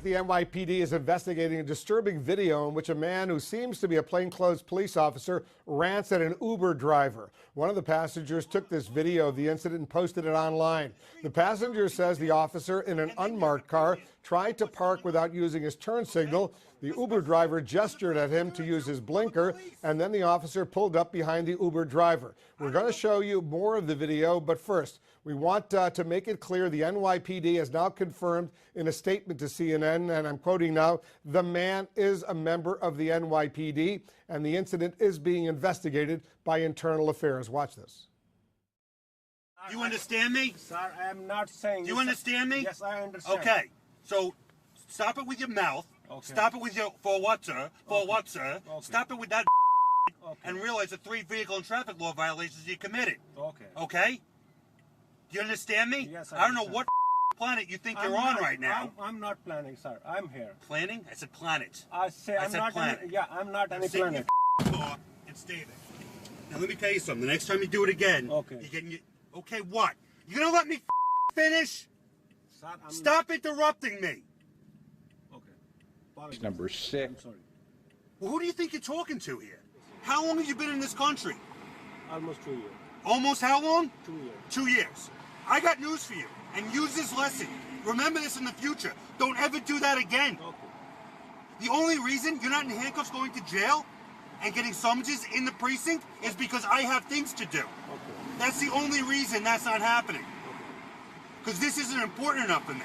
The NYPD is investigating a disturbing video in which a man who seems to be a plainclothes police officer rants at an Uber driver. One of the passengers took this video of the incident and posted it online. The passenger says the officer in an unmarked car tried to park without using his turn signal. The Uber driver gestured at him to use his blinker, and then the officer pulled up behind the Uber driver. We're going to show you more of the video, but first, we want to make it clear the NYPD has now confirmed in a statement to CNN, and I'm quoting now, the man is a member of the NYPD, and the incident is being investigated by Internal Affairs. Watch this. Do you understand me? Sir, I am not saying... Do you understand me? Yes, I understand. Okay, so stop it with your mouth. Okay. Stop it with your, for what, sir? For what, sir? Okay. Stop it with that and realize the 3 vehicle and traffic law violations you committed. Okay. Okay? Do you understand me? Yes, I don't know what planet you think you're on right now. I'm not planning, sir. I'm here. Planning? I said planet. I'm not planet. I'm not any planet. Car and stay there. Now let me tell you something. The next time you do it again, okay. You're getting okay, what? You gonna let me finish? Sir, Stop interrupting me. Okay. Number 6. I'm sorry. Well, who do you think you're talking to here? How long have you been in this country? Almost 2 years. Almost how long? 2 years. 2 years. I got news for you, and use this lesson. Remember this in the future. Don't ever do that again. Okay. The only reason you're not in handcuffs going to jail and getting summonses in the precinct is because I have things to do. Okay. That's the only reason that's not happening. Because this isn't important enough for me.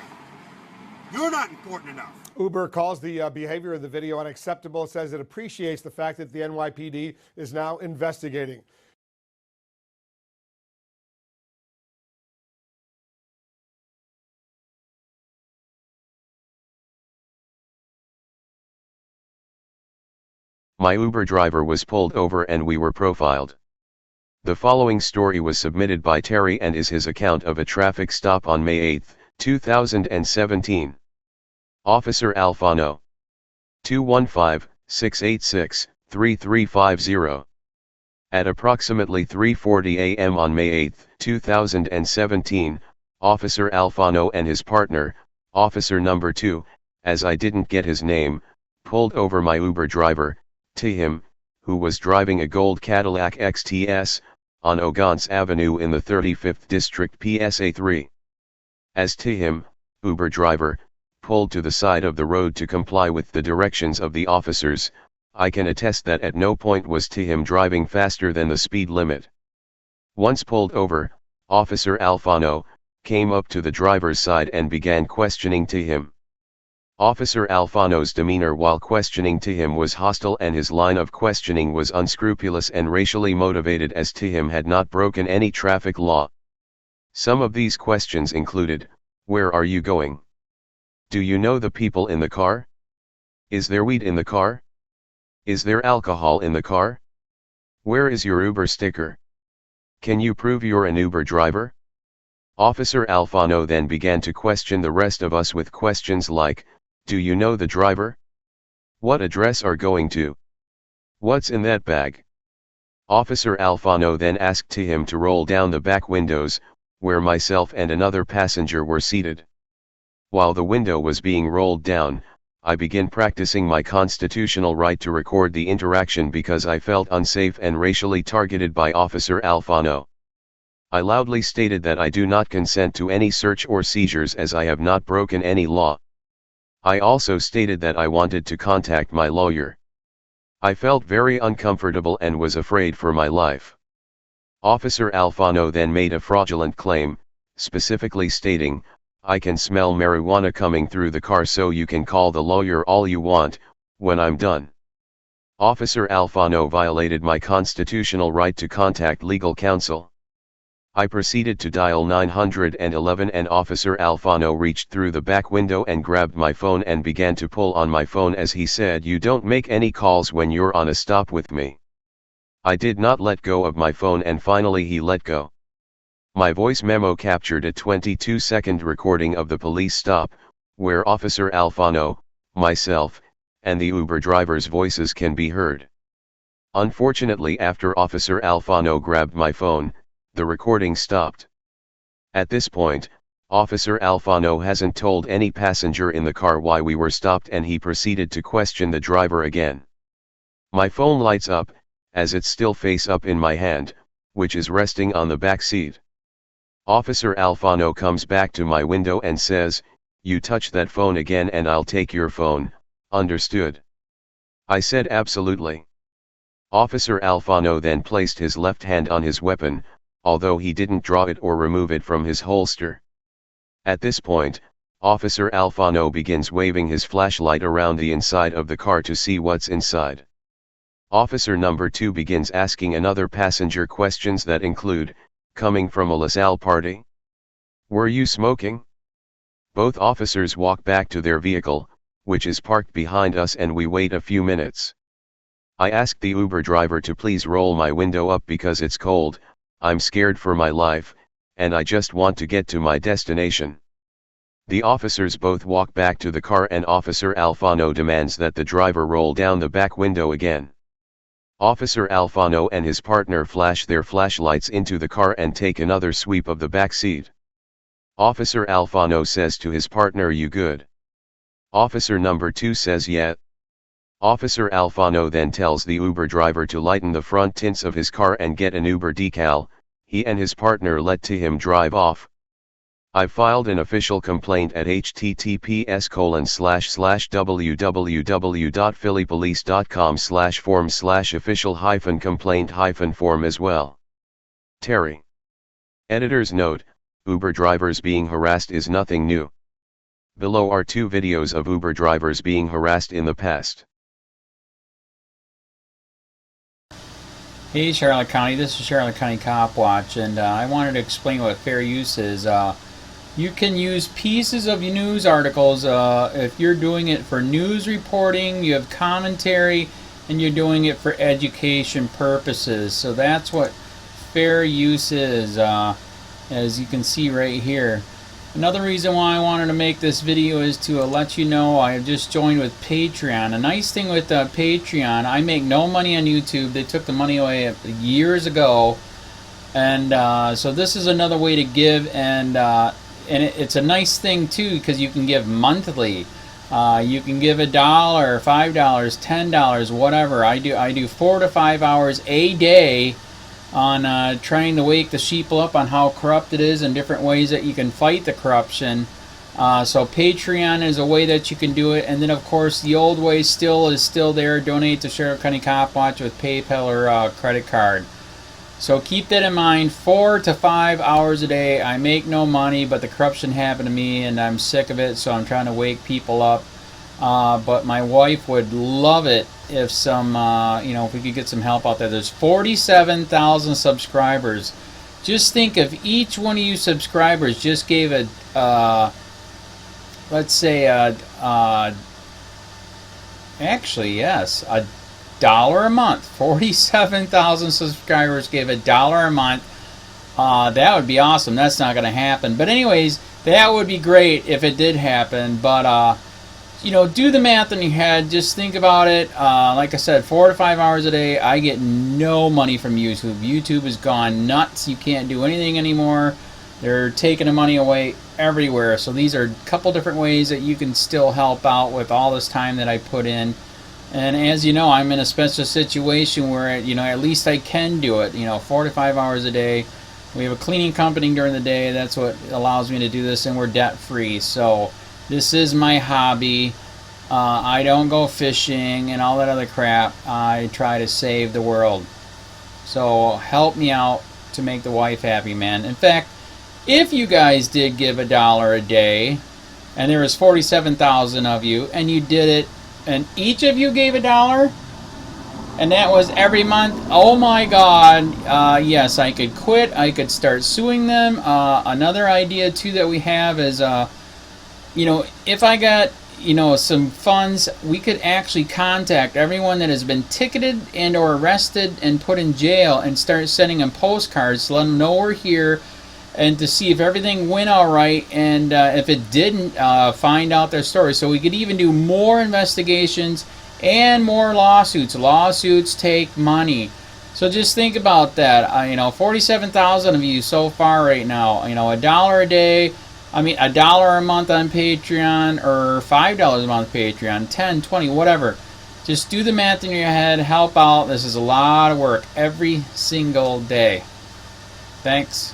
You're not important enough. Uber calls the behavior of the video unacceptable. It says it appreciates the fact that the NYPD is now investigating. My Uber driver was pulled over and we were profiled. The following story was submitted by Terry and is his account of a traffic stop on May 8, 2017. Officer Alfano. 215-686-3350. At approximately 3:40 a.m. on May 8, 2017, Officer Alfano and his partner, Officer Number 2, as I didn't get his name, pulled over my Uber driver, Tihim, who was driving a gold Cadillac XTS, on Ogance Avenue in the 35th District PSA 3. As Tihim, Uber driver, pulled to the side of the road to comply with the directions of the officers, I can attest that at no point was Tihim driving faster than the speed limit. Once pulled over, Officer Alfano came up to the driver's side and began questioning Tihim. Officer Alfano's demeanor while questioning Tihim was hostile and his line of questioning was unscrupulous and racially motivated as Tihim had not broken any traffic law. Some of these questions included, "Where are you going? Do you know the people in the car? Is there weed in the car? Is there alcohol in the car? Where is your Uber sticker? Can you prove you're an Uber driver?" Officer Alfano then began to question the rest of us with questions like, "Do you know the driver? What address are going to? What's in that bag?" Officer Alfano then asked him to roll down the back windows, where myself and another passenger were seated. While the window was being rolled down, I began practicing my constitutional right to record the interaction because I felt unsafe and racially targeted by Officer Alfano. I loudly stated that I do not consent to any search or seizures as I have not broken any law. I also stated that I wanted to contact my lawyer. I felt very uncomfortable and was afraid for my life. Officer Alfano then made a fraudulent claim, specifically stating, "I can smell marijuana coming through the car so you can call the lawyer all you want, when I'm done." Officer Alfano violated my constitutional right to contact legal counsel. I proceeded to dial 911 and Officer Alfano reached through the back window and grabbed my phone and began to pull on my phone as he said, "You don't make any calls when you're on a stop with me." I did not let go of my phone and finally he let go. My voice memo captured a 22-second recording of the police stop, where Officer Alfano, myself, and the Uber driver's voices can be heard. Unfortunately, after Officer Alfano grabbed my phone, the recording stopped. At this point, Officer Alfano hasn't told any passenger in the car why we were stopped, and he proceeded to question the driver again. My phone lights up, as it's still face up in my hand, which is resting on the back seat. Officer Alfano comes back to my window and says, "You touch that phone again and I'll take your phone, understood?" I said absolutely. Officer Alfano then placed his left hand on his weapon, although he didn't draw it or remove it from his holster. At this point, Officer Alfano begins waving his flashlight around the inside of the car to see what's inside. Officer number 2 begins asking another passenger questions that include, "Coming from a LaSalle party? Were you smoking?" Both officers walk back to their vehicle, which is parked behind us, and we wait a few minutes. I ask the Uber driver to please roll my window up because it's cold, I'm scared for my life, and I just want to get to my destination. The officers both walk back to the car and Officer Alfano demands that the driver roll down the back window again. Officer Alfano and his partner flash their flashlights into the car and take another sweep of the back seat. Officer Alfano says to his partner, "You good?" Officer number 2 says yeah. Officer Alfano then tells the Uber driver to lighten the front tints of his car and get an Uber decal. He and his partner let to him drive off. I've filed an official complaint at https://www.phillypolice.com/form/official-complaint-form as well. Terry. Editor's note: Uber drivers being harassed is nothing new. Below are 2 videos of Uber drivers being harassed in the past. Hey Charlotte County, this is Charlotte County Cop Watch, and I wanted to explain what fair use is. You can use pieces of news articles if you're doing it for news reporting, you have commentary, and you're doing it for education purposes. So that's what fair use is, as you can see right here. Another reason why I wanted to make this video is to let you know I have just joined with Patreon. A nice thing with Patreon, I make no money on YouTube. They took the money away years ago, and so this is another way to give, and it's a nice thing too because you can give monthly. You can give $1, $5, $10, whatever. I do 4 to 5 hours a day on trying to wake the sheeple up on how corrupt it is and different ways that you can fight the corruption. So Patreon is a way that you can do it, and then of course the old way is still there. Donate to Charlotte County Cop Watch with PayPal or credit card. So keep that in mind. 4 to 5 hours a day. I make no money, but the corruption happened to me and I'm sick of it, so I'm trying to wake people up. But my wife would love it if if we could get some help out there. There's 47,000 subscribers. Just think if each one of you subscribers just gave let's say actually yes, $1 a month. 47,000 subscribers gave $1 a month. That would be awesome. That's not going to happen. But anyways, that would be great if it did happen. But do the math in your head. Just think about it. Like I said, 4 to 5 hours a day. I get no money from YouTube. YouTube has gone nuts. You can't do anything anymore. They're taking the money away everywhere. So these are a couple different ways that you can still help out with all this time that I put in. And as you know, I'm in a special situation where, at least I can do it. 4 to 5 hours a day. We have a cleaning company during the day. That's what allows me to do this, and we're debt free. So this is my hobby. I don't go fishing and all that other crap. I try to save the world. So help me out to make the wife happy, man. In fact, if you guys did give $1 a day, and there was 47,000 of you, and you did it, and each of you gave $1, and that was every month, oh my God, yes, I could quit. I could start suing them. Another idea too that we have is, if I got some funds, we could actually contact everyone that has been ticketed and or arrested and put in jail and start sending them postcards to let them know we're here, and to see if everything went all right, and if it didn't, find out their story. So we could even do more investigations and more lawsuits. Lawsuits take money. So just think about that. 47,000 of you so far right now. $1 a day. I mean, $1 a month on Patreon or $5 a month Patreon, 10, 20, whatever. Just do the math in your head, help out. This is a lot of work every single day. Thanks.